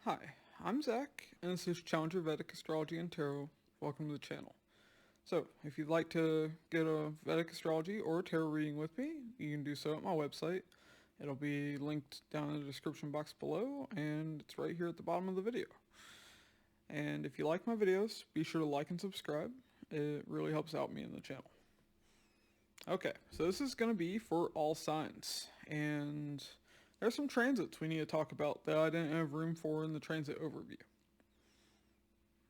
Hi, I'm Zach, and this is Challenger Vedic Astrology and Tarot. Welcome to the channel. So, if you'd like to get a Vedic astrology or a tarot reading with me, you can do so at my website. It'll be linked down in the description box below, and it's right here at the bottom of the video. And if you like my videos, be sure to like and subscribe. It really helps out me in the channel. Okay, so this is going to be for all signs, and there's some transits we need to talk about that I didn't have room for in the transit overview.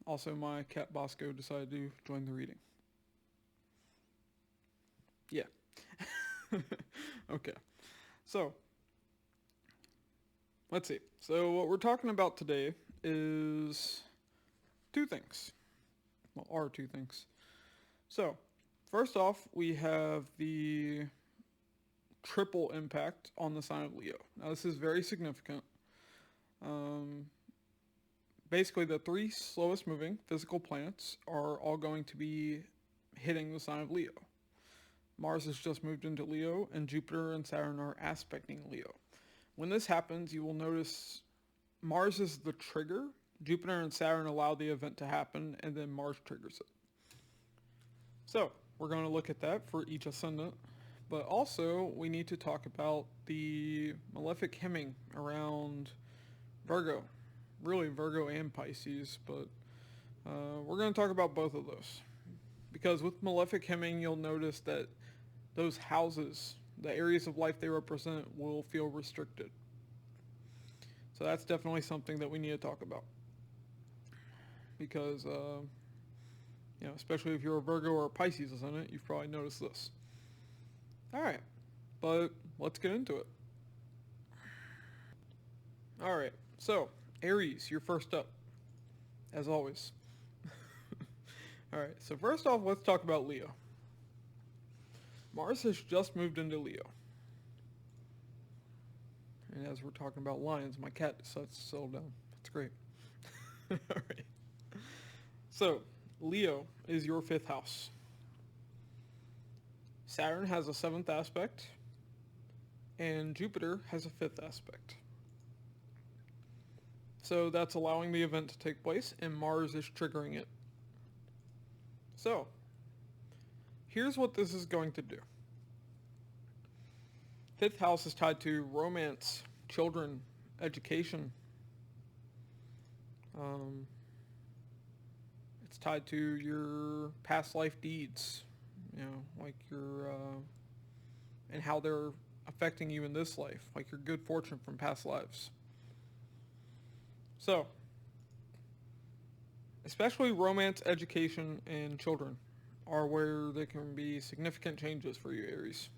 Also, my cat Bosco decided to join the reading. Yeah. Okay. So, let's see. So, what we're talking about today is two things. Well, are two things. So, first off, we have the triple impact on the sign of Leo. Now, this is very significant. Um, Basically, the three slowest moving physical planets are all going to be hitting the sign of Leo. Mars has just moved into Leo, and Jupiter and Saturn are aspecting Leo. When this happens, you will notice Mars is the trigger. Jupiter and Saturn allow the event to happen, and then Mars triggers it. So, we're going to look at that for each ascendant. But also, we need to talk about the malefic hemming around Virgo. Really, Virgo and Pisces, but we're going to talk about both of those. Because with malefic hemming, you'll notice that those houses, the areas of life they represent, will feel restricted. So that's definitely something that we need to talk about. Because, especially if you're a Virgo or a Pisces ascendant, you've probably noticed this. Alright, but let's get into it. Alright, so Aries, you're first up, as always. Alright, so first off, let's talk about Leo. Mars has just moved into Leo. And as we're talking about lions, my cat decides to settle down. That's great. Alright. So, Leo is your fifth house. Saturn has a seventh aspect, and Jupiter has a fifth aspect. So that's allowing the event to take place, and Mars is triggering it. So, here's what this is going to do. Fifth house is tied to romance, children, education. It's tied to your past life deeds, like your, and how they're affecting you in this life, like your good fortune from past lives. So, especially romance, education, and children are where there can be significant changes for you, Aries.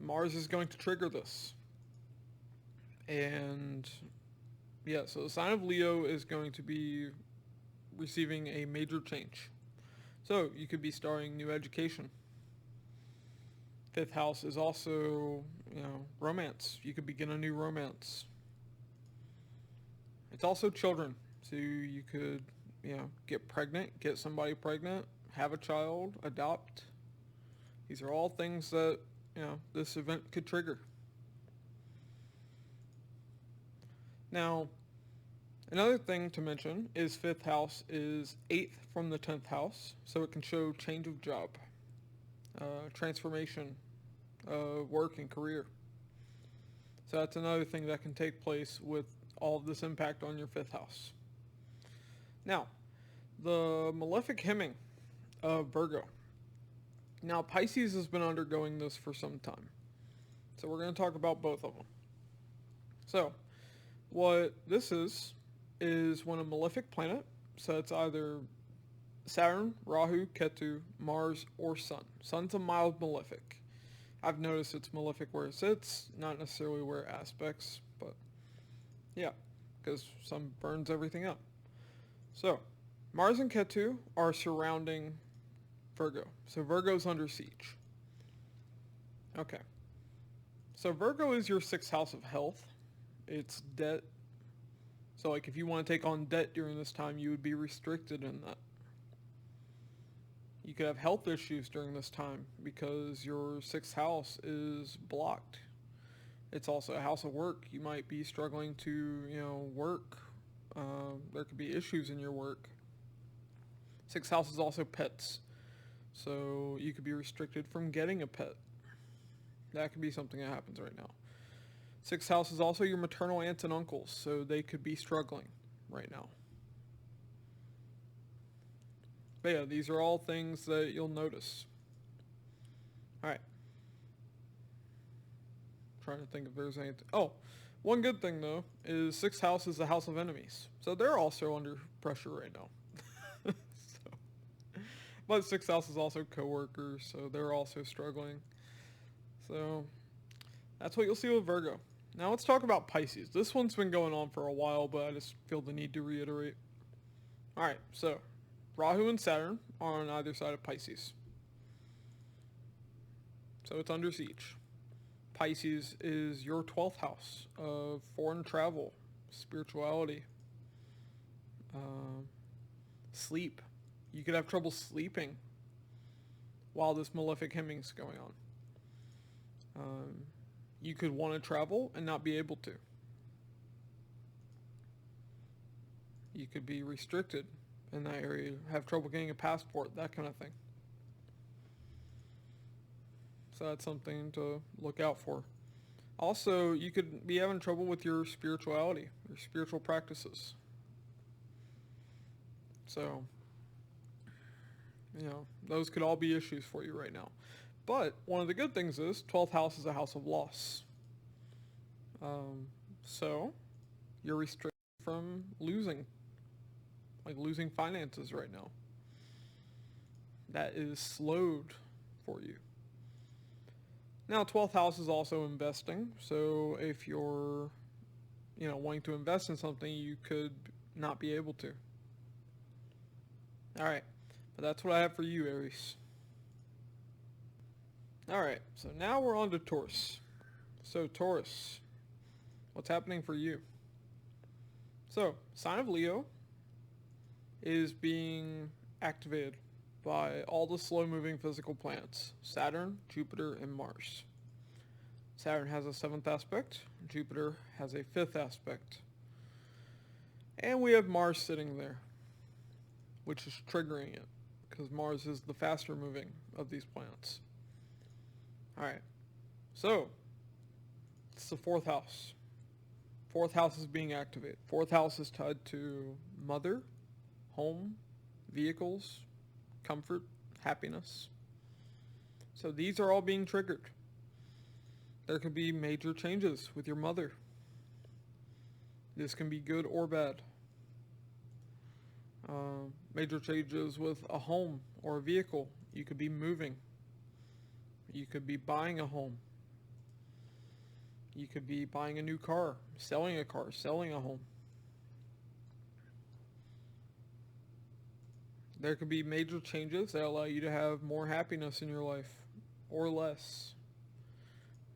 Mars is going to trigger this. And yeah, so the sign of Leo is going to be receiving a major change. So you could be starting new education. Fifth house is also, romance. You could begin a new romance. It's also children. So you could, get pregnant, get somebody pregnant, have a child, adopt. These are all things that, this event could trigger. Now, another thing to mention is fifth house is 8th from the 10th house, so it can show change of job, transformation, work and career. So that's another thing that can take place with all of this impact on your fifth house. Now, the malefic hemming of Virgo. Now, Pisces has been undergoing this for some time. So we're going to talk about both of them. So, what this is when a malefic planet, so it's either Saturn, Rahu, Ketu, Mars, or Sun. Sun's a mild malefic. I've noticed it's malefic where it sits, not necessarily where it aspects, but yeah, because Sun burns everything up. So, Mars and Ketu are surrounding Virgo. So Virgo's under siege. Okay. So Virgo is your sixth house of health. It's debt. So like if you want to take on debt during this time, you would be restricted in that. You could have health issues during this time because your sixth house is blocked. It's also a house of work. You might be struggling to, work. There could be issues in your work. Sixth house is also pets. So you could be restricted from getting a pet. That could be something that happens right now. Sixth house is also your maternal aunts and uncles. So they could be struggling right now. But yeah, these are all things that you'll notice. Alright. Trying to think if there's anything. Oh, one good thing though is sixth house is the house of enemies. So they're also under pressure right now. But sixth house is also coworkers, so they're also struggling. So that's what you'll see with Virgo. Now let's talk about Pisces. This one's been going on for a while, but I just feel the need to reiterate. Alright, so Rahu and Saturn are on either side of Pisces. So it's under siege. Pisces is your 12th house of foreign travel, spirituality, sleep. You could have trouble sleeping while this malefic hemming's going on. You could want to travel and not be able to. You could be restricted in that area, have trouble getting a passport, that kind of thing. So that's something to look out for. Also, you could be having trouble with your spirituality, your spiritual practices. So, those could all be issues for you right now. But one of the good things is 12th house is a house of loss. So you're restricted from losing finances right now. That is slowed for you. Now 12th house is also investing. So if you're, wanting to invest in something, you could not be able to. All right. But that's what I have for you, Aries. Alright, so now we're on to Taurus. So Taurus, what's happening for you? So, sign of Leo is being activated by all the slow-moving physical planets. Saturn, Jupiter, and Mars. Saturn has a 7th aspect. Jupiter has a 5th aspect. And we have Mars sitting there, which is triggering it, because Mars is the faster moving of these planets. Alright, so it's the 4th house. 4th house is being activated. 4th house is tied to mother, home, vehicles, comfort, happiness. So these are all being triggered. There could be major changes with your mother. This can be good or bad. Major changes with a home or a vehicle. You could be moving. You could be buying a home. You could be buying a new car, selling a home. There could be major changes that allow you to have more happiness in your life, or less.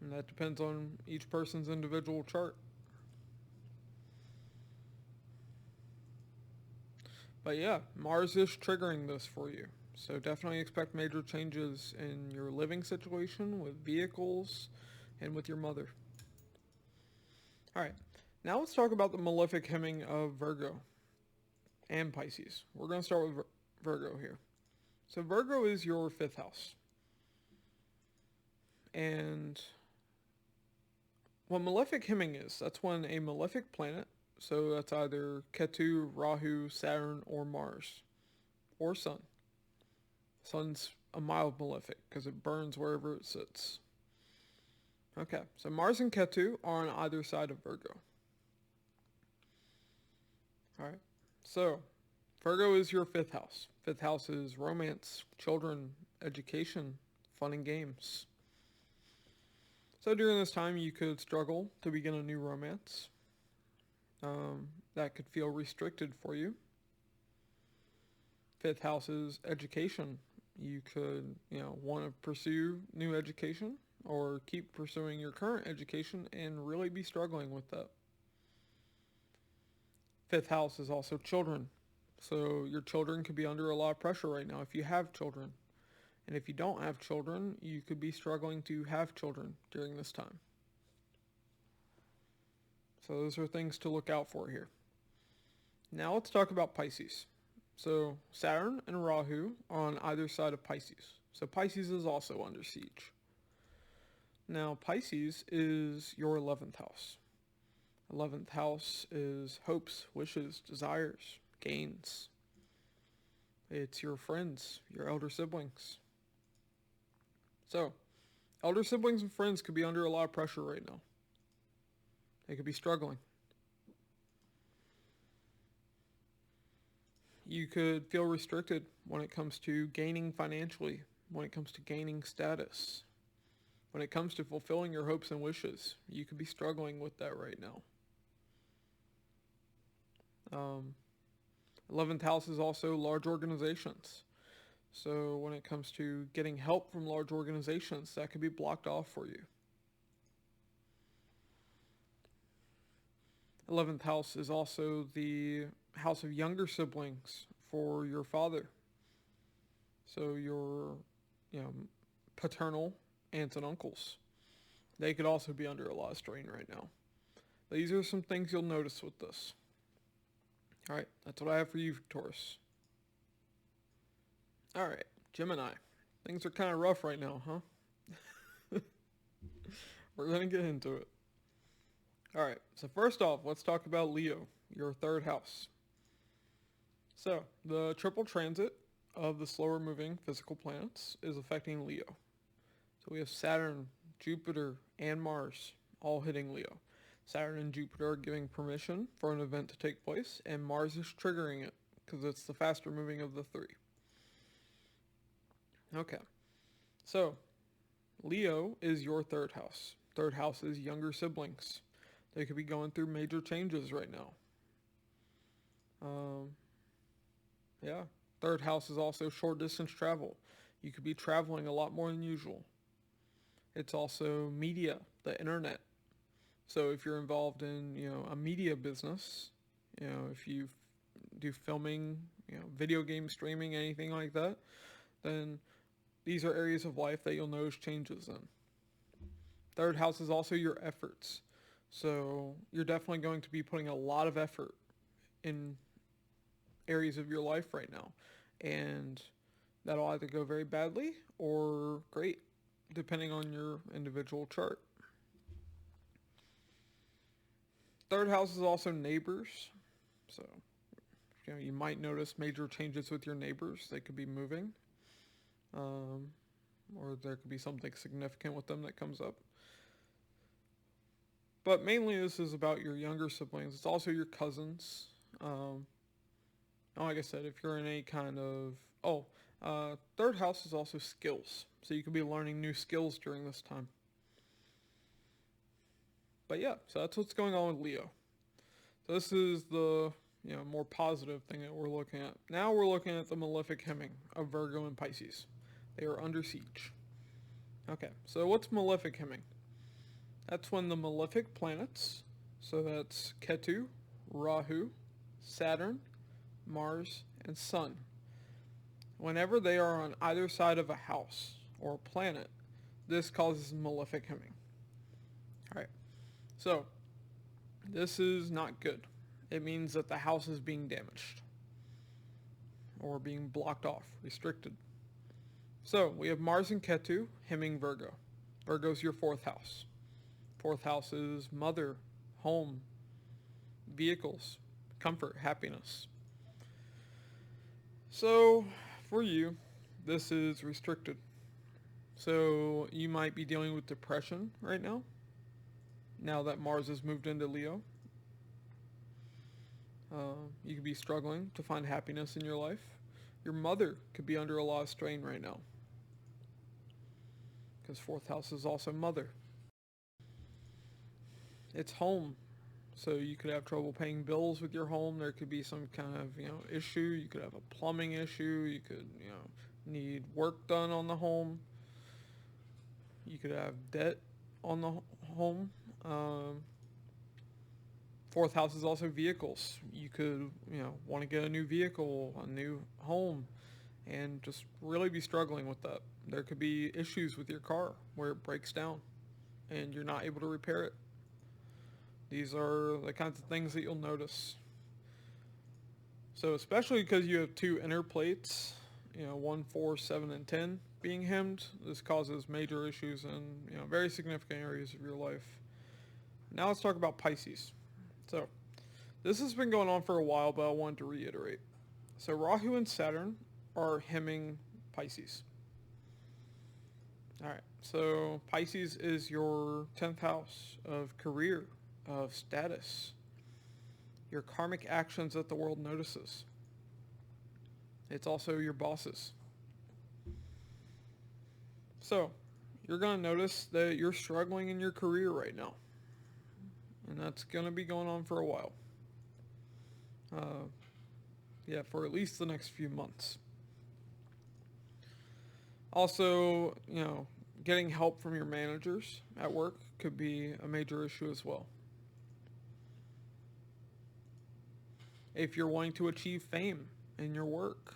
And that depends on each person's individual chart. But yeah, Mars is triggering this for you. So definitely expect major changes in your living situation, with vehicles, and with your mother. Alright, now let's talk about the malefic hemming of Virgo and Pisces. We're going to start with Virgo here. So Virgo is your 5th house. And what malefic hemming is, that's when a malefic planet, so that's either Ketu, Rahu, Saturn, or Mars, or Sun. Sun's a mild malefic because it burns wherever it sits. Okay, so Mars and Ketu are on either side of Virgo. Alright, so Virgo is your 5th house. 5th house is romance, children, education, fun and games. So during this time you could struggle to begin a new romance. That could feel restricted for you. 5th house is education. You could, want to pursue new education or keep pursuing your current education and really be struggling with that. 5th house is also children. So your children could be under a lot of pressure right now if you have children. And if you don't have children, you could be struggling to have children during this time. So those are things to look out for here. Now let's talk about Pisces. So Saturn and Rahu are on either side of Pisces. So Pisces is also under siege. Now Pisces is your 11th house. 11th house is hopes, wishes, desires, gains. It's your friends, your elder siblings. So, elder siblings and friends could be under a lot of pressure right now. They could be struggling. You could feel restricted when it comes to gaining financially, when it comes to gaining status, when it comes to fulfilling your hopes and wishes. You could be struggling with that right now. 11th house is also large organizations. So when it comes to getting help from large organizations, that could be blocked off for you. 11th house is also the house of younger siblings for your father. So your, paternal aunts and uncles. They could also be under a lot of strain right now. These are some things you'll notice with this. All right, that's what I have for you, Taurus. All right, Gemini. Things are kind of rough right now, huh? We're going to get into it. All right, so first off, let's talk about Leo, your 3rd house. So, the triple transit of the slower moving physical planets is affecting Leo. So we have Saturn, Jupiter, and Mars all hitting Leo. Saturn and Jupiter are giving permission for an event to take place, and Mars is triggering it because it's the faster moving of the 3. Okay, so Leo is your 3rd house. 3rd house is younger siblings. They could be going through major changes right now. 3rd house is also short distance travel. You could be traveling a lot more than usual. It's also media, the internet. So if you're involved in, a media business, if you do filming, video game streaming, anything like that, then these are areas of life that you'll notice changes in. 3rd house is also your efforts. So you're definitely going to be putting a lot of effort in areas of your life right now. And that'll either go very badly or great, depending on your individual chart. 3rd house is also neighbors. So, you might notice major changes with your neighbors. They could be moving. Or there could be something significant with them that comes up. But mainly this is about your younger siblings. It's also your cousins. Like I said, if you're in any kind of... 3rd house is also skills. So you could be learning new skills during this time. But yeah, so that's what's going on with Leo. So this is the more positive thing that we're looking at. Now we're looking at the malefic hemming of Virgo and Pisces. They are under siege. Okay, so what's malefic hemming? That's when the malefic planets, so that's Ketu, Rahu, Saturn, Mars, and Sun. Whenever they are on either side of a house or a planet, this causes malefic hemming. Alright, so this is not good. It means that the house is being damaged or being blocked off, restricted. So we have Mars and Ketu hemming Virgo. Virgo's your 4th house. 4th house is mother, home, vehicles, comfort, happiness. So for you, this is restricted. So you might be dealing with depression right now that Mars has moved into Leo. You could be struggling to find happiness in your life. Your mother could be under a lot of strain right now, because 4th house is also mother. It's home. So you could have trouble paying bills with your home. There could be some kind of, issue. You could have a plumbing issue. You could, need work done on the home. You could have debt on the home. 4th house is also vehicles. You could, want to get a new vehicle, a new home, and just really be struggling with that. There could be issues with your car where it breaks down and you're not able to repair it. These are the kinds of things that you'll notice. So especially because you have two inner plates, 1, 4, 7, and 10 being hemmed, this causes major issues in, very significant areas of your life. Now let's talk about Pisces. So this has been going on for a while, but I wanted to reiterate. So Rahu and Saturn are hemming Pisces. All right, so Pisces is your 10th house of career, of status, your karmic actions that the world notices. It's also your bosses. So, you're going to notice that you're struggling in your career right now. And that's going to be going on for a while. For at least the next few months. Also, getting help from your managers at work could be a major issue as well. If you're wanting to achieve fame in your work,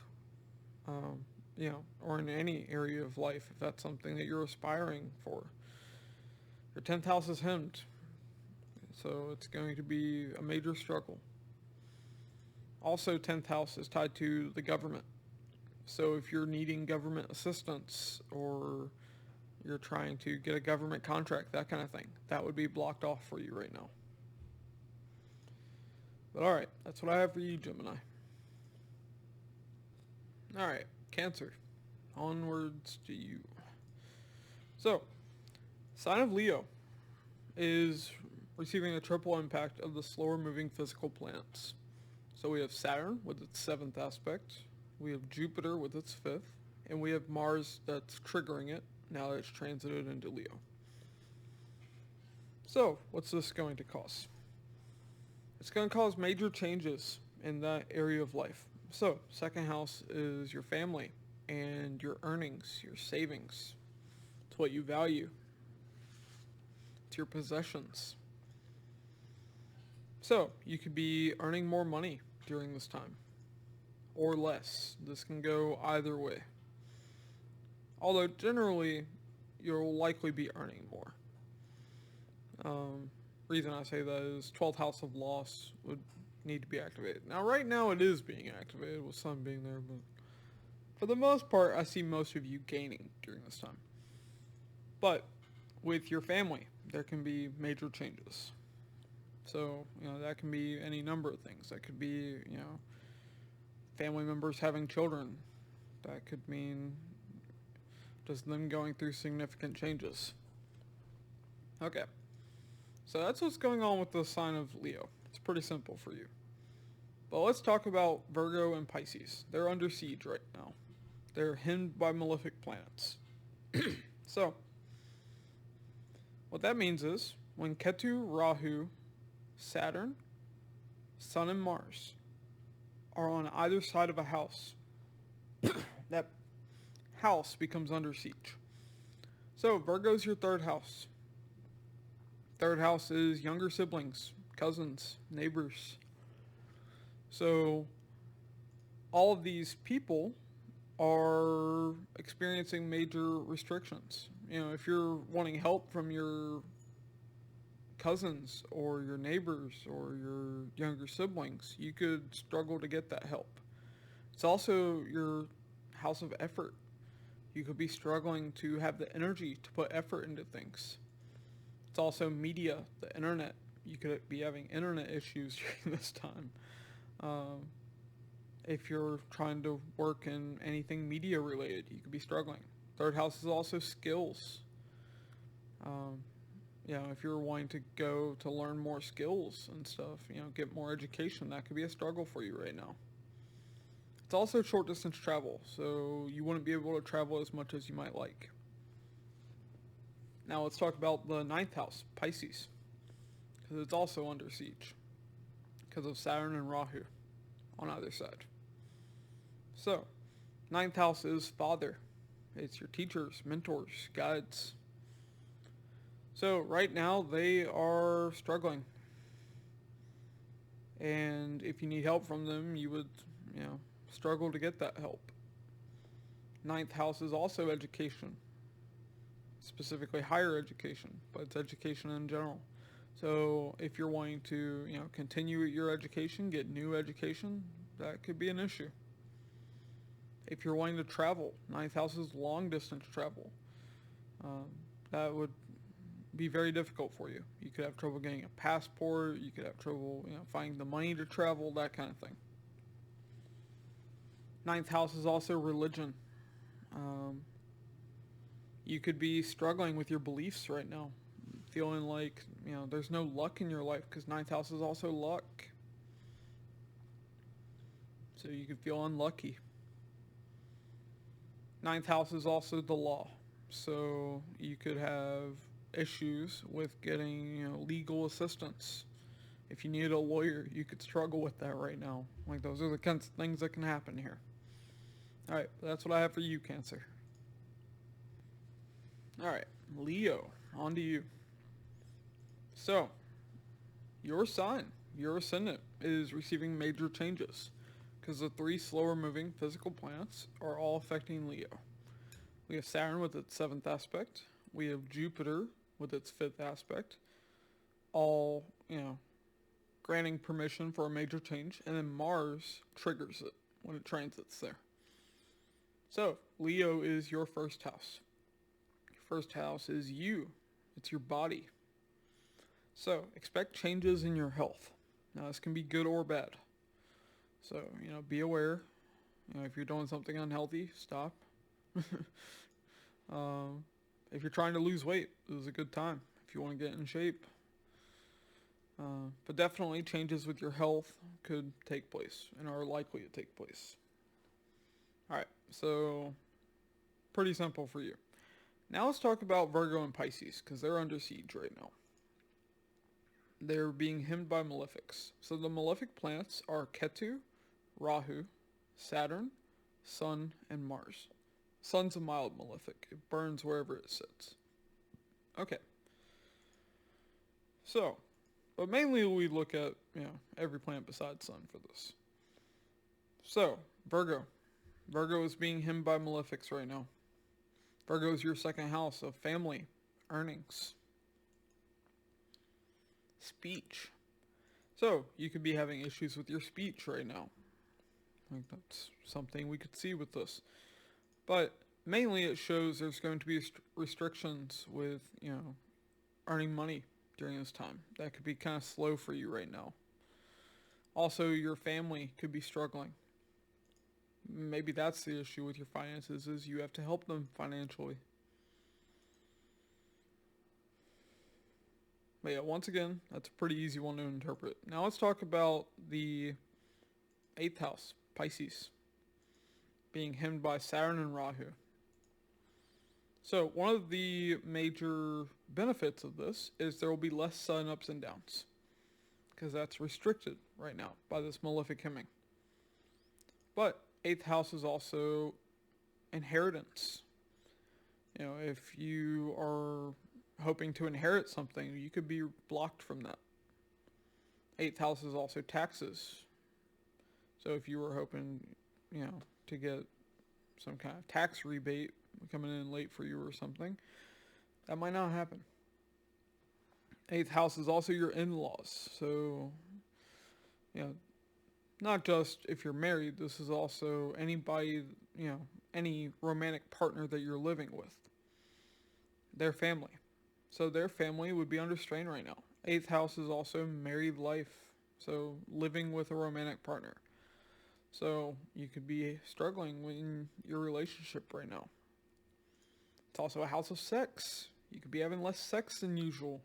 or in any area of life, if that's something that you're aspiring for, your 10th house is hemmed. So it's going to be a major struggle. Also, 10th house is tied to the government. So if you're needing government assistance or you're trying to get a government contract, that kind of thing, that would be blocked off for you right now. But alright, that's what I have for you, Gemini. Alright, Cancer. Onwards to you. So, sign of Leo is receiving a triple impact of the slower moving physical planets. So we have Saturn with its 7th aspect, we have Jupiter with its 5th, and we have Mars that's triggering it now that it's transited into Leo. So, what's this going to cause? It's going to cause major changes in that area of life. So, second house is your family and your earnings, your savings. It's what you value. It's your possessions. So, you could be earning more money during this time. Or less. This can go either way. Although, generally, you'll likely be earning more. Reason I say that is 12th house of loss would need to be activated. Now, right now, it is being activated with sun being there, but for the most part, I see most of you gaining during this time. But with your family, there can be major changes. So, that can be any number of things. That could be, family members having children. That could mean just them going through significant changes. Okay. So that's what's going on with the sign of Leo. It's pretty simple for you. But let's talk about Virgo and Pisces. They're under siege right now. They're hemmed by malefic planets. So, what that means is, when Ketu, Rahu, Saturn, Sun, and Mars are on either side of a house, that house becomes under siege. So, Virgo's your 3rd house. 3rd house is younger siblings, cousins, neighbors. So, all of these people are experiencing major restrictions. If you're wanting help from your cousins or your neighbors or your younger siblings, you could struggle to get that help. It's also your house of effort. You could be struggling to have the energy to put effort into things. It's also media, the internet. You could be having internet issues during this time. If you're trying to work in anything media related, you could be struggling. 3rd house is also skills. If you're wanting to go to learn more skills and stuff, get more education, that could be a struggle for you right now. It's also short distance travel, so you wouldn't be able to travel as much as you might like. Now let's talk about the 9th house, Pisces, because it's also under siege because of Saturn and Rahu on either side. So, 9th house is father. It's your teachers, mentors, guides. So right now they are struggling. And if you need help from them, you would, struggle to get that help. 9th house is also education. Specifically higher education, but it's education in general. So if you're wanting to, continue your education, get new education, that could be an issue. If you're wanting to travel, ninth house is long distance travel. Um, that would be very difficult for you. You could have trouble getting a passport. You could have trouble, finding the money to travel, that kind of thing. Ninth house is also religion. Um, you could be struggling with your beliefs right now, feeling like, there's no luck in your life because ninth house is also luck. So you could feel unlucky. Ninth house is also the law. So you could have issues with getting, legal assistance. If you need a lawyer, you could struggle with that right now. Like, those are the kinds of things that can happen here. Alright, that's what I have for you, Cancer. Alright, Leo, on to you. So, your sign, your ascendant, is receiving major changes because the 3 slower moving physical planets are all affecting Leo. We have Saturn with its 7th aspect. We have Jupiter with its 5th aspect. All, granting permission for a major change. And then Mars triggers it when it transits there. So, Leo is your first house. Your first house is you. It's your body. So, expect changes in your health. Now, this can be good or bad. So, be aware. If you're doing something unhealthy, stop. If you're trying to lose weight, this is a good time if you want to get in shape. But definitely changes with your health could take place and are likely to take place. Alright, so pretty simple for you. Now let's talk about Virgo and Pisces because they're under siege right now. They're being hemmed by malefics. So the malefic planets are Ketu, Rahu, Saturn, Sun, and Mars. Sun's a mild malefic. It burns wherever it sits. Okay. So, but mainly we look at, every planet besides Sun for this. So, Virgo. Virgo is being hemmed by malefics right now. Virgo is your second house of family, earnings, speech. So, you could be having issues with your speech right now. Like, that's something we could see with this. But mainly it shows there's going to be restrictions with, earning money during this time. That could be kind of slow for you right now. Also, your family could be struggling. Maybe that's the issue with your finances, is you have to help them financially. But yeah, once again, that's a pretty easy one to interpret. Now let's talk about the 8th house, Pisces, being hemmed by Saturn and Rahu. So one of the major benefits of this is there will be less sun ups and downs, because that's restricted right now by this malefic hemming. But 8th house is also inheritance. If you are hoping to inherit something, you could be blocked from that. 8th house is also taxes. So if you were hoping, to get some kind of tax rebate coming in late for you or something, that might not happen. 8th house is also your in-laws. So, not just if you're married, this is also anybody, any romantic partner that you're living with. Their family. So their family would be under strain right now. 8th house is also married life. So living with a romantic partner. So you could be struggling in your relationship right now. It's also a house of sex. You could be having less sex than usual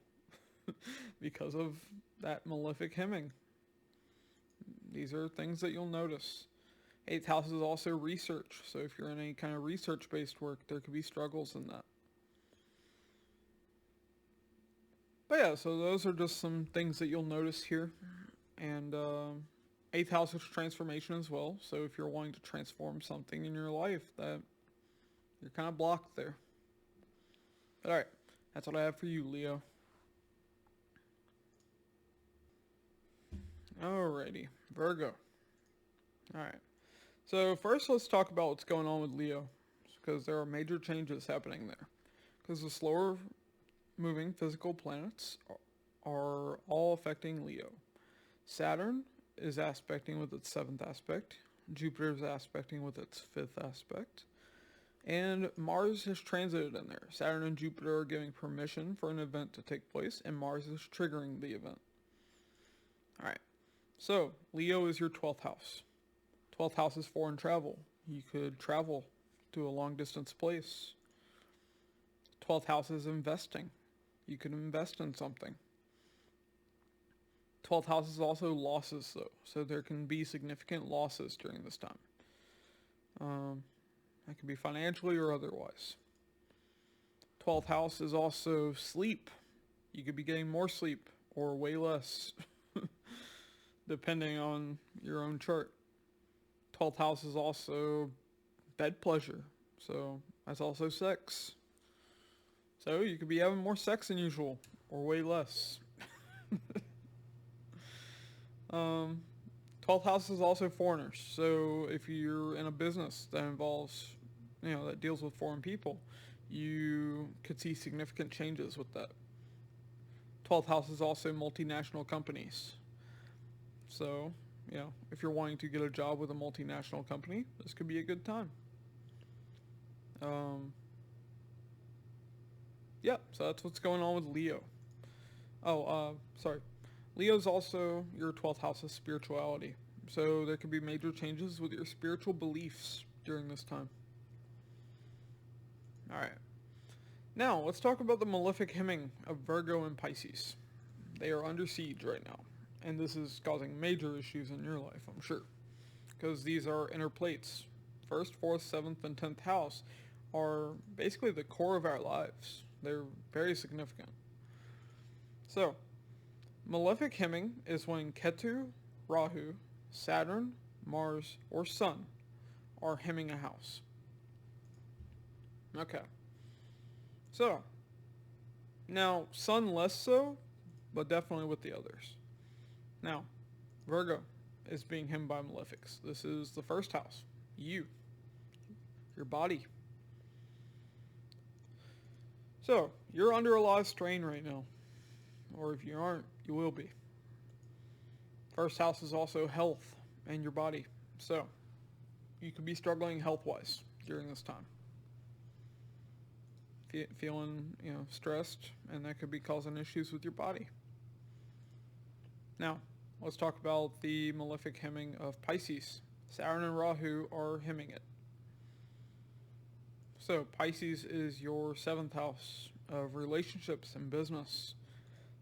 because of that malefic hemming. These are things that you'll notice. 8th house is also research. So if you're in any kind of research-based work, there could be struggles in that. But yeah, so those are just some things that you'll notice here. And 8th house is transformation as well. So if you're wanting to transform something in your life, that you're kind of blocked there. But alright, that's what I have for you, Leo. Alrighty, Virgo. Alright, so first let's talk about what's going on with Leo, because there are major changes happening there. Because the slower moving physical planets are all affecting Leo. Saturn is aspecting with its 7th aspect. Jupiter is aspecting with its 5th aspect. And Mars has transited in there. Saturn and Jupiter are giving permission for an event to take place, and Mars is triggering the event. Alright, so Leo is your 12th house. 12th house is foreign travel. You could travel to a long distance place. 12th house is investing. You could invest in something. 12th house is also losses, though, so there can be significant losses during this time. That could be financially or otherwise. 12th house is also sleep. You could be getting more sleep or way less, depending on your own chart. 12th house is also bed pleasure, so that's also sex. So you could be having more sex than usual or way less. 12th house is also foreigners. So if you're in a business that involves, that deals with foreign people, you could see significant changes with that. 12th house is also multinational companies. So, if you're wanting to get a job with a multinational company, this could be a good time. So that's what's going on with Leo. Leo's also your 12th house of spirituality. So there could be major changes with your spiritual beliefs during this time. Alright. Now, let's talk about the malefic hemming of Virgo and Pisces. They are under siege right now. And this is causing major issues in your life, I'm sure. Because these are inner plates. 1st, 4th, 7th, and 10th house are basically the core of our lives. They're very significant. So, malefic hemming is when Ketu, Rahu, Saturn, Mars, or Sun are hemming a house. Okay. So, now Sun less so, but definitely with the others. Now, Virgo is being hemmed by malefics. This is the 1st house. You. Your body. So, you're under a lot of strain right now. Or if you aren't, you will be. 1st house is also health and your body. So, you could be struggling health-wise during this time. Feeling, stressed, and that could be causing issues with your body. Now, let's talk about the malefic hemming of Pisces. Saturn and Rahu are hemming it. So, Pisces is your 7th house of relationships and business.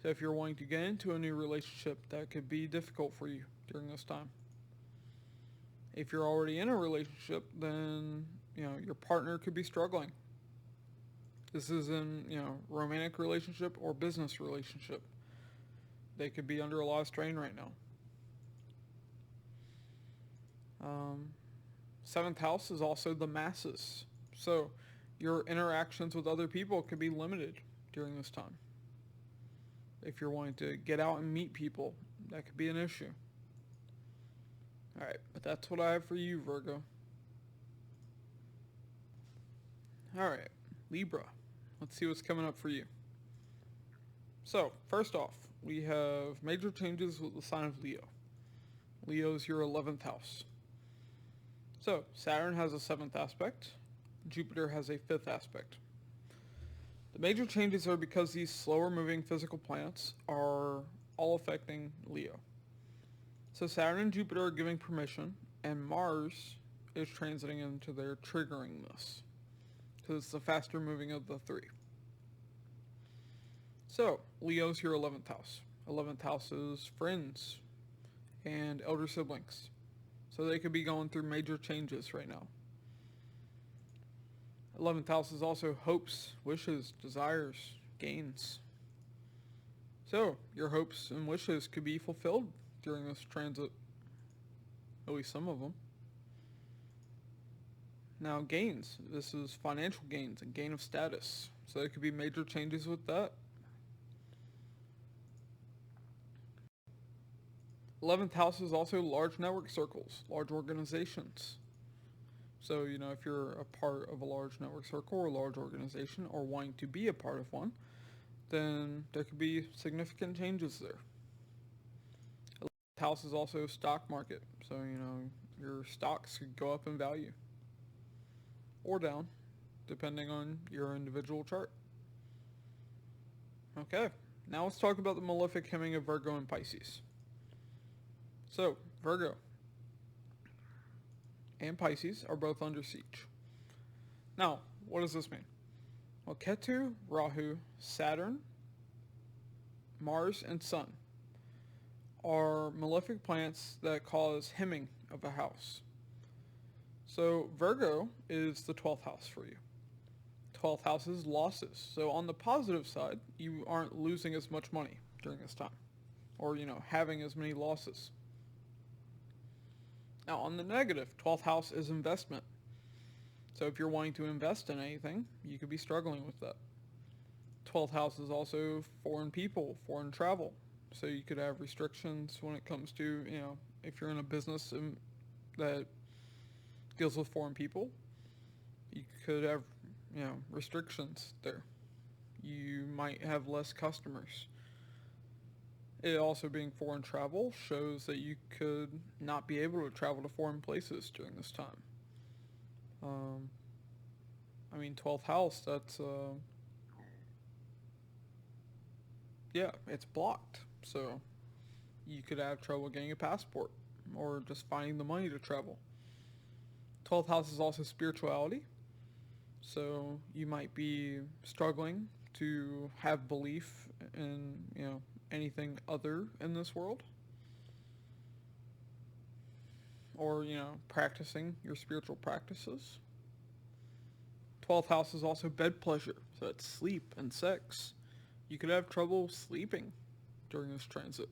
So if you're wanting to get into a new relationship, that could be difficult for you during this time. If you're already in a relationship, then, your partner could be struggling. This is in, romantic relationship or business relationship. They could be under a lot of strain right now. 7th house is also the masses. So your interactions with other people could be limited during this time. If you're wanting to get out and meet people, that could be an issue. Alright, but that's what I have for you, Virgo. Alright, Libra. Let's see what's coming up for you. So, first off, we have major changes with the sign of Leo. Leo is your 11th house. So, Saturn has a 7th aspect. Jupiter has a 5th aspect. The major changes are because these slower moving physical planets are all affecting Leo. So Saturn and Jupiter are giving permission, and Mars is transiting into their triggering this, because it's the faster moving of the three. So Leo's your 11th house. 11th house is friends and elder siblings. So they could be going through major changes right now. 11th house is also hopes, wishes, desires, gains. So, your hopes and wishes could be fulfilled during this transit. At least some of them. Now, gains. This is financial gains and gain of status. So there could be major changes with that. 11th house is also large network circles, large organizations. So, if you're a part of a large network circle or a large organization or wanting to be a part of one, then there could be significant changes there. 11th house is also stock market, so your stocks could go up in value or down, depending on your individual chart. Okay, now let's talk about the malefic hemming of Virgo and Pisces. So, Virgo and Pisces are both under siege. Now, what does this mean? Well, Ketu, Rahu, Saturn, Mars, and Sun are malefic planets that cause hemming of a house. So Virgo is the 12th house for you. 12th house is losses. So on the positive side, you aren't losing as much money during this time, or having as many losses. Now on the negative, 12th house is investment. So if you're wanting to invest in anything, you could be struggling with that. 12th house is also foreign people, foreign travel. So you could have restrictions when it comes to, if you're in a business that deals with foreign people, you could have, restrictions there. You might have less customers. It also being foreign travel shows that you could not be able to travel to foreign places during this time. 12th house, that's, it's blocked. So you could have trouble getting a passport or just finding the money to travel. 12th house is also spirituality. So you might be struggling to have belief in, anything other in this world. Or, practicing your spiritual practices. 12th house is also bed pleasure. So it's sleep and sex. You could have trouble sleeping during this transit.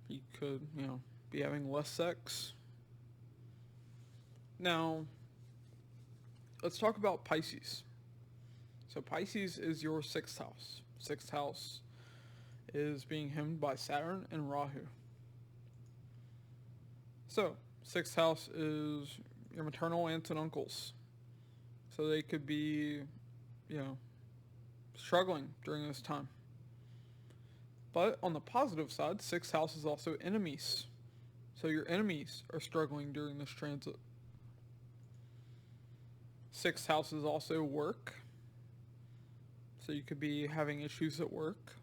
You could, be having less sex. Now, let's talk about Pisces. So Pisces is your 6th house. 6th house is being hemmed by Saturn and Rahu. So, 6th house is your maternal aunts and uncles. So they could be, struggling during this time. But on the positive side, 6th house is also enemies. So your enemies are struggling during this transit. 6th house is also work. So you could be having issues at work.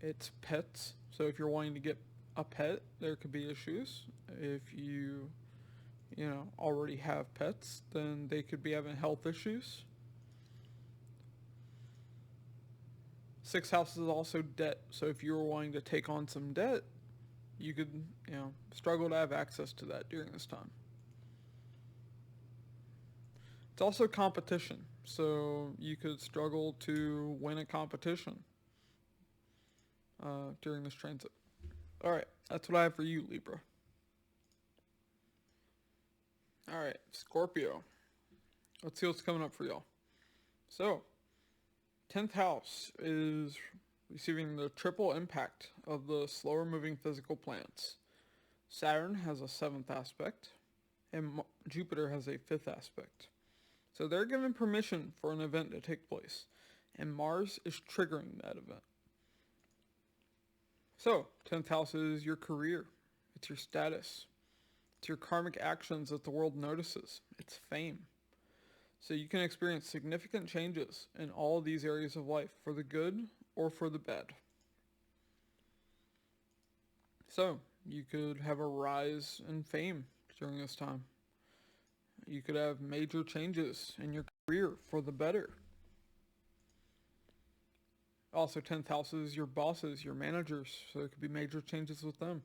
It's pets. So if you're wanting to get a pet, there could be issues. If you already have pets, then they could be having health issues. 6th house is also debt. So if you were wanting to take on some debt, you could, struggle to have access to that during this time. It's also competition. So you could struggle to win a competition during this transit. All right, that's what I have for you, Libra. All right, Scorpio. Let's see what's coming up for y'all. So, 10th house is receiving the triple impact of the slower moving physical planets. Saturn has a 7th aspect, and Jupiter has a 5th aspect. So they're given permission for an event to take place, and Mars is triggering that event. So, 10th house is your career. It's your status. It's your karmic actions that the world notices. It's fame. So you can experience significant changes in all of these areas of life, for the good or for the bad. So you could have a rise in fame during this time. You could have major changes in your career for the better. Also, 10th house is your bosses, your managers, so there could be major changes with them.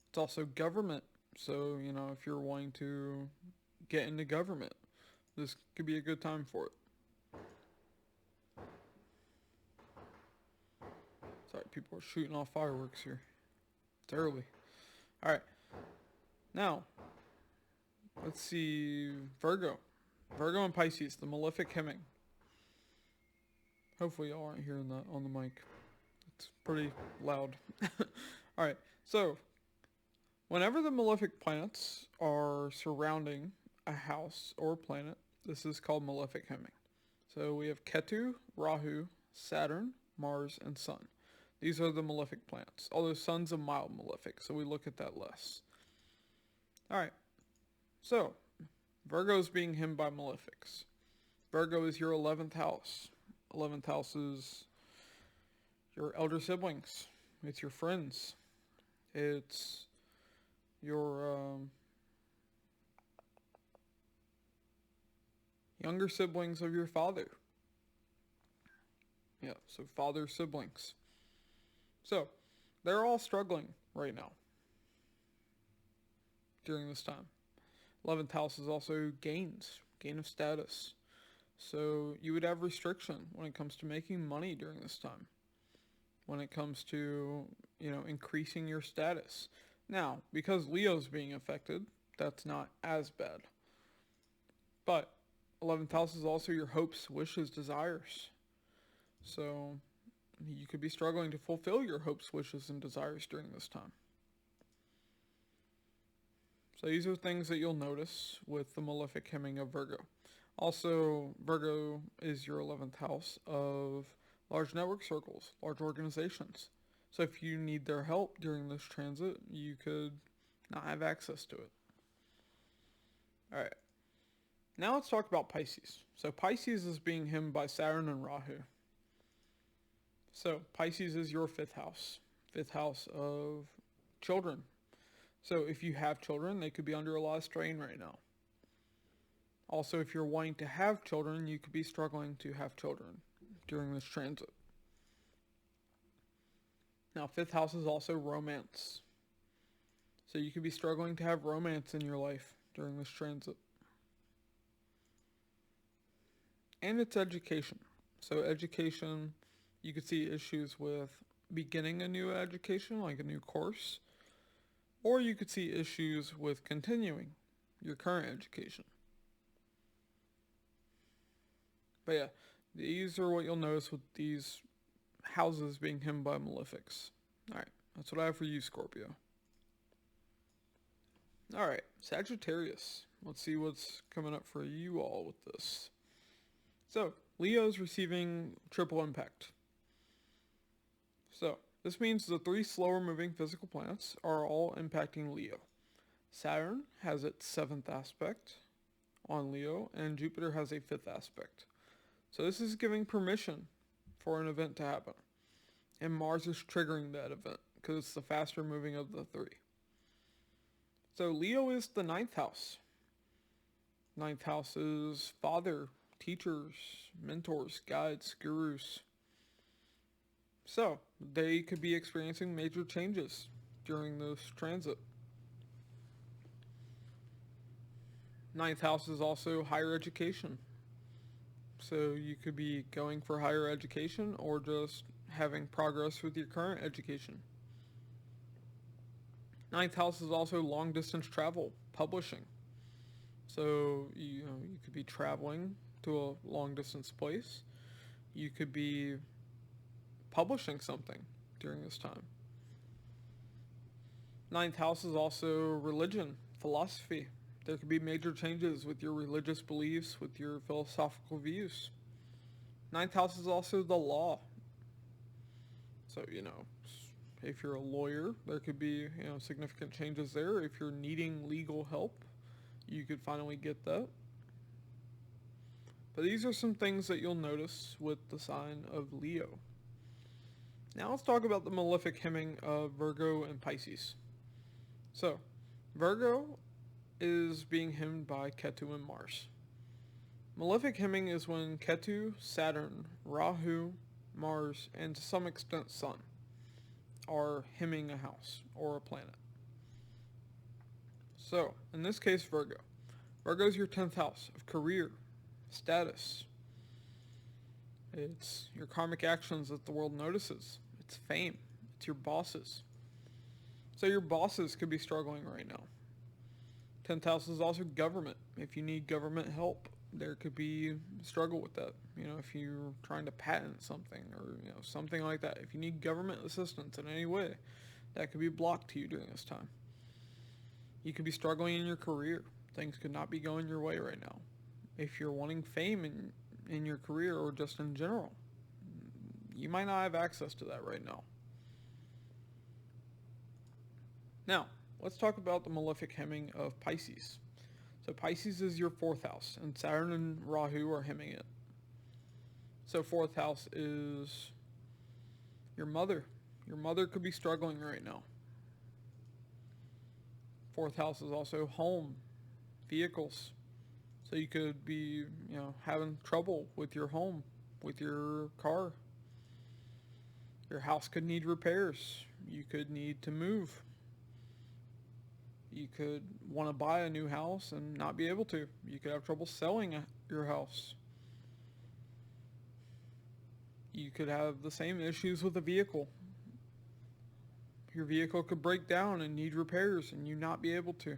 It's also government, so, if you're wanting to get into government, this could be a good time for it. Sorry, people are shooting off fireworks here. It's early. Alright, now, let's see, Virgo and Pisces, the malefic hemming. Hopefully y'all aren't hearing that on the mic. It's pretty loud. Alright, so whenever the malefic planets are surrounding a house or a planet, this is called malefic hemming. So we have Ketu, Rahu, Saturn, Mars, and Sun. These are the malefic planets, although Sun's a mild malefic, so we look at that less. Alright, so Virgo's being himmed by malefics. Virgo is your 11th house. 11th house is your elder siblings. It's your friends. It's your younger siblings of your father. Yeah, so father siblings. So, they're all struggling right now during this time. 11th house is also gain of status. So, you would have restriction when it comes to making money during this time. When it comes to, increasing your status. Now, because Leo's being affected, that's not as bad. But 11th house is also your hopes, wishes, desires. So you could be struggling to fulfill your hopes, wishes, and desires during this time. So these are things that you'll notice with the malefic hemming of Virgo. Also, Virgo is your 11th house of large network circles, large organizations. So if you need their help during this transit, you could not have access to it. Alright. Now let's talk about Pisces. So Pisces is being hemmed by Saturn and Rahu. So Pisces is your 5th house. 5th house of children. So if you have children, they could be under a lot of strain right now. Also, if you're wanting to have children, you could be struggling to have children during this transit. Now, 5th house is also romance. So you could be struggling to have romance in your life during this transit. And it's education. So education, you could see issues with beginning a new education, like a new course. Or you could see issues with continuing your current education. But yeah, these are what you'll notice with these houses being hemmed by malefics. Alright, that's what I have for you, Scorpio. Alright, Sagittarius. Let's see what's coming up for you all with this. So, Leo's receiving triple impact. So, this means the 3 slower moving physical planets are all impacting Leo. Saturn has its 7th aspect on Leo, and Jupiter has a 5th aspect. So this is giving permission for an event to happen. And Mars is triggering that event because it's the faster moving of the 3. So Leo is the 9th house. 9th house is father, teachers, mentors, guides, gurus. So they could be experiencing major changes during this transit. 9th house is also higher education. So you could be going for higher education or just having progress with your current education. 9th house is also long distance travel, publishing. So you could be traveling to a long distance place. You could be publishing something during this time. 9th house is also religion, philosophy. There could be major changes with your religious beliefs, with your philosophical views. 9th house is also the law. So, if you're a lawyer, there could be, significant changes there. If you're needing legal help, you could finally get that. But these are some things that you'll notice with the sign of Leo. Now let's talk about the malefic hemming of Virgo and Pisces. So, Virgo is being hemmed by Ketu and Mars. Malefic hemming is when Ketu, Saturn, Rahu, Mars, and to some extent Sun are hemming a house or a planet. So, in this case, Virgo. Virgo is your 10th house of career, status. It's your karmic actions that the world notices. It's fame. It's your bosses. So your bosses could be struggling right now. 10th house is also government. If you need government help, there could be struggle with that. If you're trying to patent something or, something like that. If you need government assistance in any way, that could be blocked to you during this time. You could be struggling in your career. Things could not be going your way right now. If you're wanting fame in your career or just in general. You might not have access to that right now. Now, let's talk about the malefic hemming of Pisces. So Pisces is your 4th house, and Saturn and Rahu are hemming it. So 4th house is your mother. Your mother could be struggling right now. 4th house is also home, vehicles. So you could be, having trouble with your home, with your car. Your house could need repairs. You could need to move. You could want to buy a new house and not be able to. You could have trouble selling your house. You could have the same issues with a vehicle. Your vehicle could break down and need repairs and you not be able to.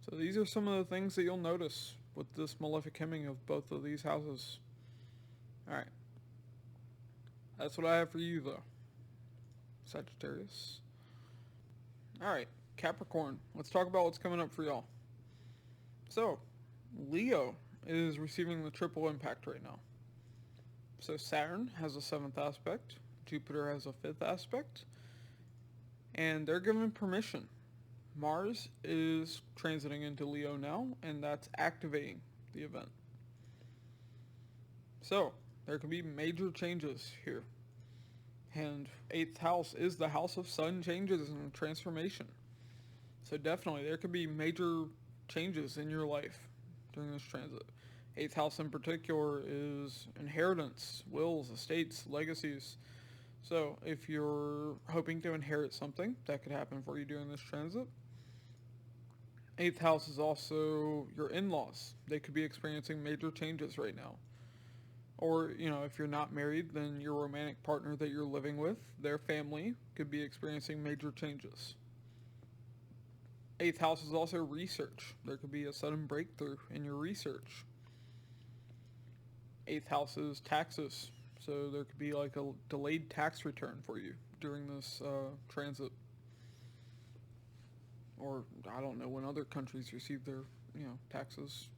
So these are some of the things that you'll notice with this malefic hemming of both of these houses. Alright. That's what I have for you though, Sagittarius. Alright, Capricorn. Let's talk about what's coming up for y'all. So, Leo is receiving the triple impact right now. So Saturn has a 7th aspect, Jupiter has a 5th aspect, and they're given permission. Mars is transiting into Leo now, and that's activating the event. So, there can be major changes here. And 8th house is the house of sun changes and transformation. So definitely, there could be major changes in your life during this transit. 8th house in particular is inheritance, wills, estates, legacies. So if you're hoping to inherit something, that could happen for you during this transit. 8th house is also your in-laws. They could be experiencing major changes right now. Or, if you're not married, then your romantic partner that you're living with, their family, could be experiencing major changes. 8th house is also research. There could be a sudden breakthrough in your research. 8th house is taxes. So there could be like a delayed tax return for you during this transit. Or, I don't know when other countries receive their, taxes.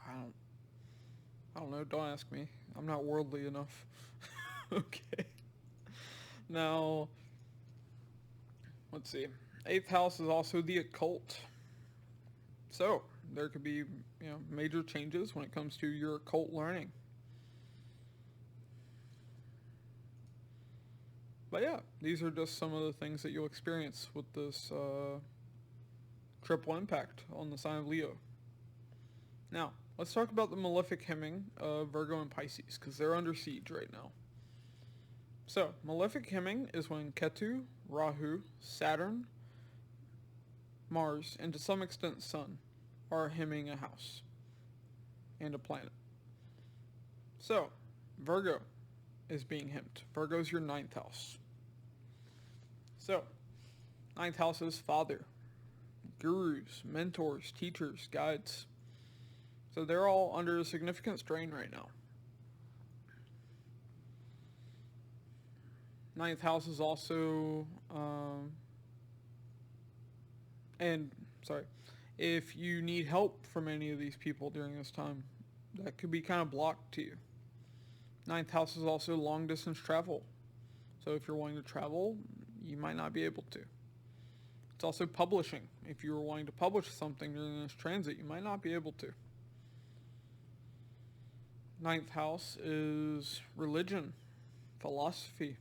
I don't know, don't ask me. I'm not worldly enough. Okay. Now, let's see. 8th house is also the occult. So, there could be, major changes when it comes to your occult learning. But yeah, these are just some of the things that you'll experience with this triple impact on the sign of Leo. Now, let's talk about the malefic hemming of Virgo and Pisces, because they're under siege right now. So, malefic hemming is when Ketu, Rahu, Saturn, Mars, and to some extent Sun are hemming a house and a planet. So, Virgo is being hemmed. Virgo is your 9th house. So, 9th house is father, gurus, mentors, teachers, guides. So they're all under a significant strain right now. 9th house is also, if you need help from any of these people during this time, that could be kind of blocked to you. 9th house is also long distance travel. So if you're wanting to travel, you might not be able to. It's also publishing. If you were wanting to publish something during this transit, you might not be able to. 9th house is religion, philosophy.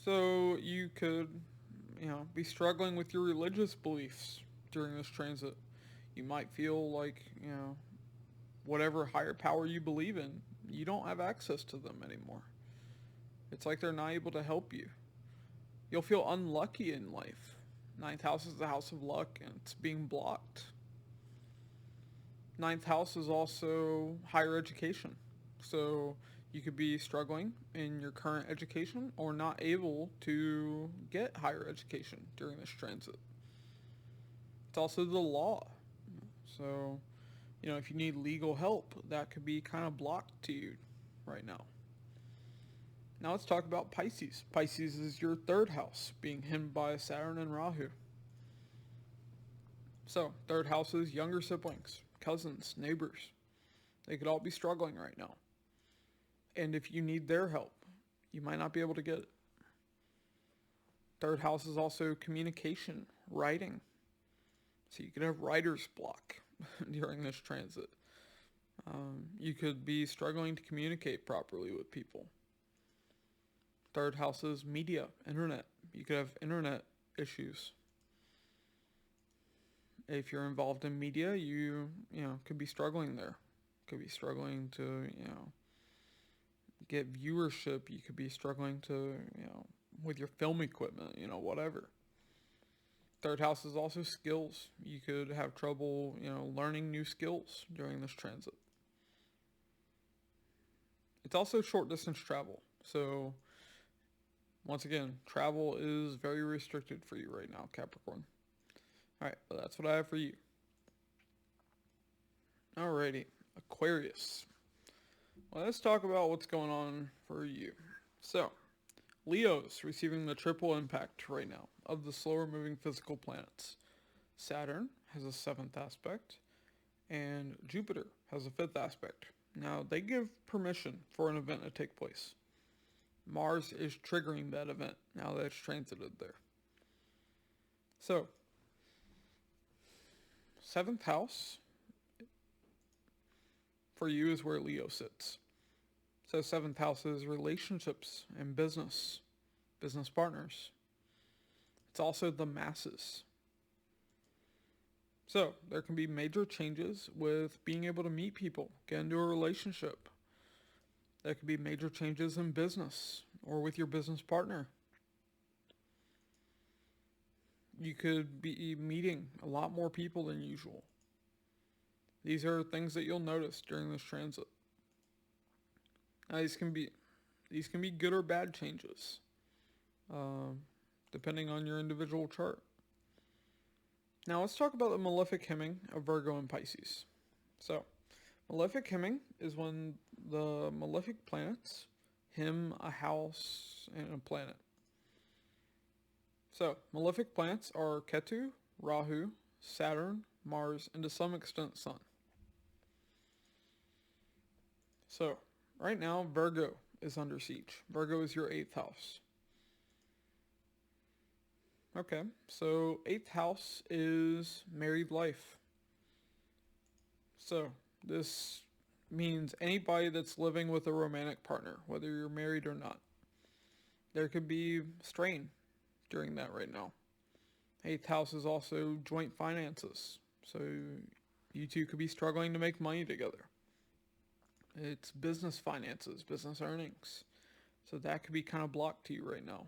So you could, be struggling with your religious beliefs during this transit. You might feel like, whatever higher power you believe in, you don't have access to them anymore. It's like they're not able to help you. You'll feel unlucky in life. 9th house is the house of luck, and it's being blocked. 9th house is also higher education. So you could be struggling in your current education or not able to get higher education during this transit. It's also the law. So, if you need legal help, that could be kind of blocked to you right now. Now let's talk about Pisces. Pisces is your 3rd house, being hemmed by Saturn and Rahu. So, 3rd house is younger siblings, cousins, neighbors. They could all be struggling right now. And if you need their help, you might not be able to get it. Third house is also communication, writing. So you could have writer's block during this transit. You could be struggling to communicate properly with people. Third house is media, internet. You could have internet issues. If you're involved in media, you could be struggling there. Could be struggling to, get viewership. You could be struggling to, with your film equipment, whatever. Third house is also skills. You could have trouble, learning new skills during this transit. It's also short distance travel. So, once again, travel is very restricted for you right now, Capricorn. Alright, but that's what I have for you. Alrighty, Aquarius. Well, let's talk about what's going on for you. So, Leo's receiving the triple impact right now of the slower moving physical planets. Saturn has a 7th aspect, and Jupiter has a 5th aspect. Now, they give permission for an event to take place. Mars is triggering that event now that it's transited there. So, 7th house for you is where Leo sits. So 7th house is relationships and business partners. It's also the masses. So there can be major changes with being able to meet people, get into a relationship. There could be major changes in business or with your business partner. You could be meeting a lot more people than usual. These are things that you'll notice during this transit. Now, these can be good or bad changes, depending on your individual chart. Now let's talk about the malefic hemming of Virgo and Pisces. So, malefic hemming is when the malefic planets hem a house and a planet. So, malefic planets are Ketu, Rahu, Saturn, Mars, and to some extent Sun. So, right now, Virgo is under siege. Virgo is your 8th house. Okay, so 8th house is married life. So, this means anybody that's living with a romantic partner, whether you're married or not. There could be strain during that right now. 8th house is also joint finances. So, you two could be struggling to make money together. It's business finances, business earnings. So that could be kind of blocked to you right now.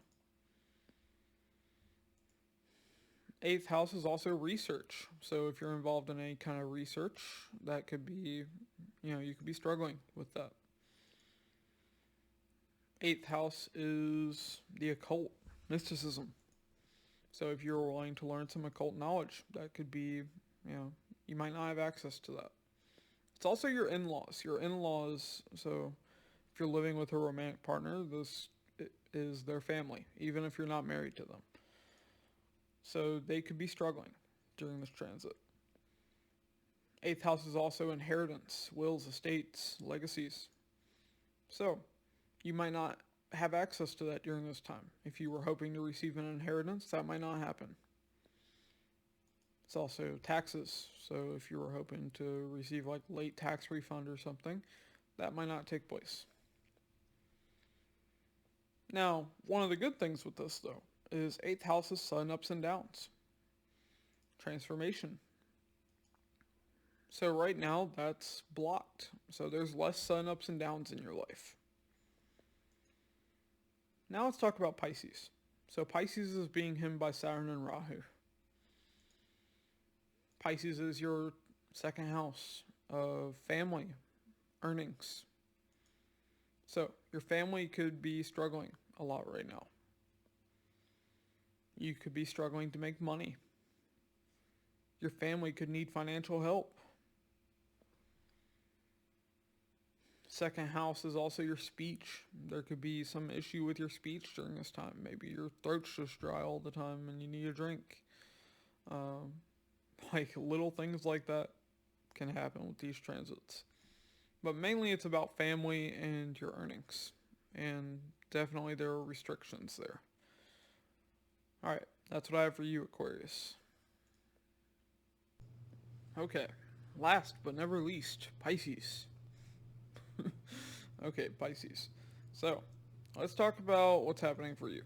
8th house is also research. So if you're involved in any kind of research, that could be, you could be struggling with that. 8th house is the occult, mysticism. So if you're willing to learn some occult knowledge, that could be, you might not have access to that. It's also your in-laws. Your in-laws, so if you're living with a romantic partner, this is their family, even if you're not married to them. So they could be struggling during this transit. 8th house is also inheritance, wills, estates, legacies. So you might not have access to that during this time. If you were hoping to receive an inheritance, that might not happen. It's also taxes. So if you were hoping to receive like late tax refund or something, that might not take place. Now, one of the good things with this though is 8th house is sun ups and downs. Transformation. So right now that's blocked. So there's less sun ups and downs in your life. Now let's talk about Pisces. So Pisces is being hemmed by Saturn and Rahu. Pisces is your 2nd house of family, earnings. So your family could be struggling a lot right now. You could be struggling to make money. Your family could need financial help. 2nd house is also your speech. There could be some issue with your speech during this time. Maybe your throat's just dry all the time and you need a drink. Like little things like that can happen with these transits. But mainly it's about family and your earnings. And definitely there are restrictions there. Alright, that's what I have for you, Aquarius. Okay, last but never least, Pisces. Okay, Pisces. So, let's talk about what's happening for you.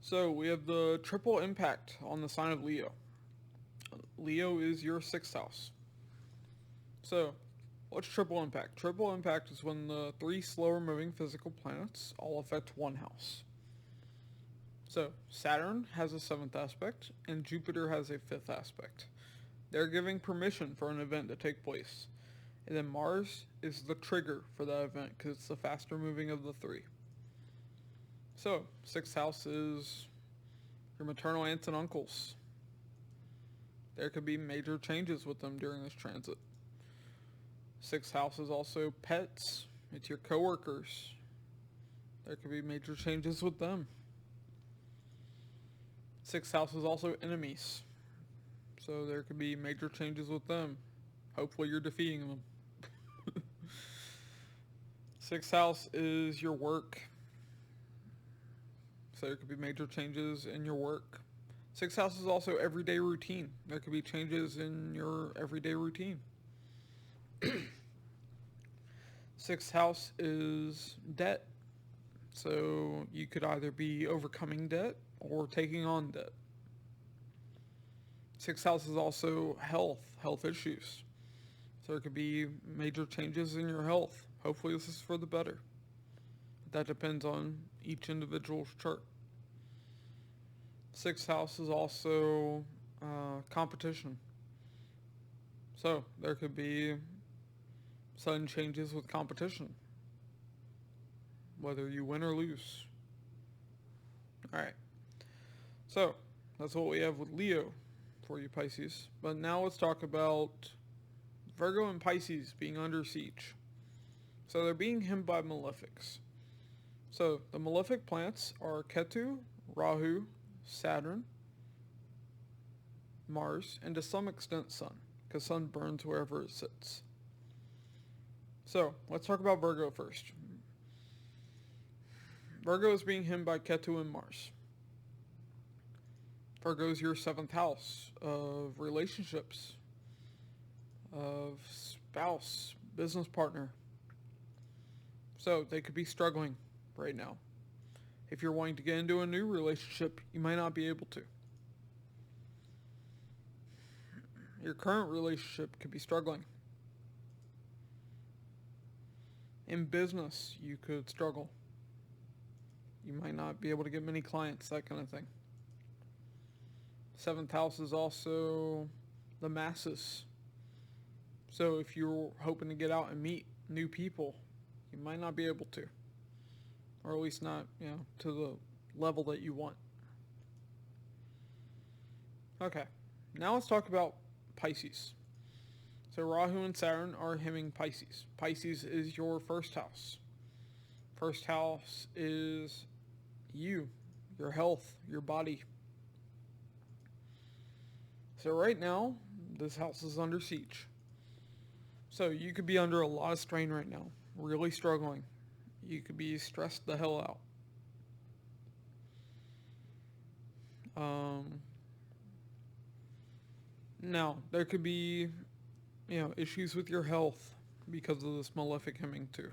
So, we have the triple impact on the sign of Leo. Leo is your 6th house. So, what's triple impact? Triple impact is when the 3 slower moving physical planets all affect one house. So, Saturn has a 7th aspect, and Jupiter has a 5th aspect. They're giving permission for an event to take place. And then Mars is the trigger for that event because it's the faster moving of the 3. So, 6th house is your maternal aunts and uncles. There could be major changes with them during this transit. 6th house is also pets. It's your coworkers. There could be major changes with them. 6th house is also enemies. So there could be major changes with them. Hopefully you're defeating them. 6th house is your work. So there could be major changes in your work. 6th house is also everyday routine. There could be changes in your everyday routine. 6th house is debt. So you could either be overcoming debt or taking on debt. 6th house is also health issues. So there could be major changes in your health. Hopefully this is for the better. That depends on each individual's chart. 6th house is also competition. So there could be sudden changes with competition, whether you win or lose. Alright, so that's what we have with Leo for you, Pisces. But now let's talk about Virgo and Pisces being under siege. So they're being hemmed by malefics. So the malefic planets are Ketu, Rahu, Saturn, Mars, and to some extent Sun, because Sun burns wherever it sits. So let's talk about Virgo first. Virgo is being hemmed by Ketu and Mars. Virgo is your 7th house of relationships, of spouse, business partner. So they could be struggling right now. If you're wanting to get into a new relationship, you might not be able to. Your current relationship could be struggling. In business, you could struggle. You might not be able to get many clients, that kind of thing. 7th house is also the masses. So if you're hoping to get out and meet new people, you might not be able to. Or at least not, to the level that you want. Okay, now let's talk about Pisces. So Rahu and Saturn are hemming Pisces. Pisces is your 1st house. 1st house is you, your health, your body. So right now, this house is under siege. So you could be under a lot of strain right now, really struggling. You could be stressed the hell out. Now, there could be, issues with your health because of this malefic hemming too.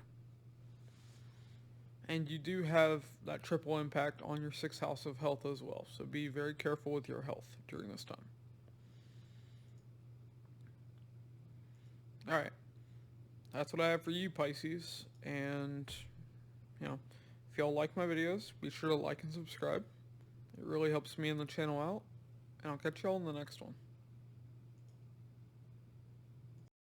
And you do have that triple impact on your 6th house of health as well. So be very careful with your health during this time. Alright. That's what I have for you, Pisces. And, if y'all like my videos, be sure to like and subscribe. It really helps me and the channel out. And I'll catch y'all in the next one.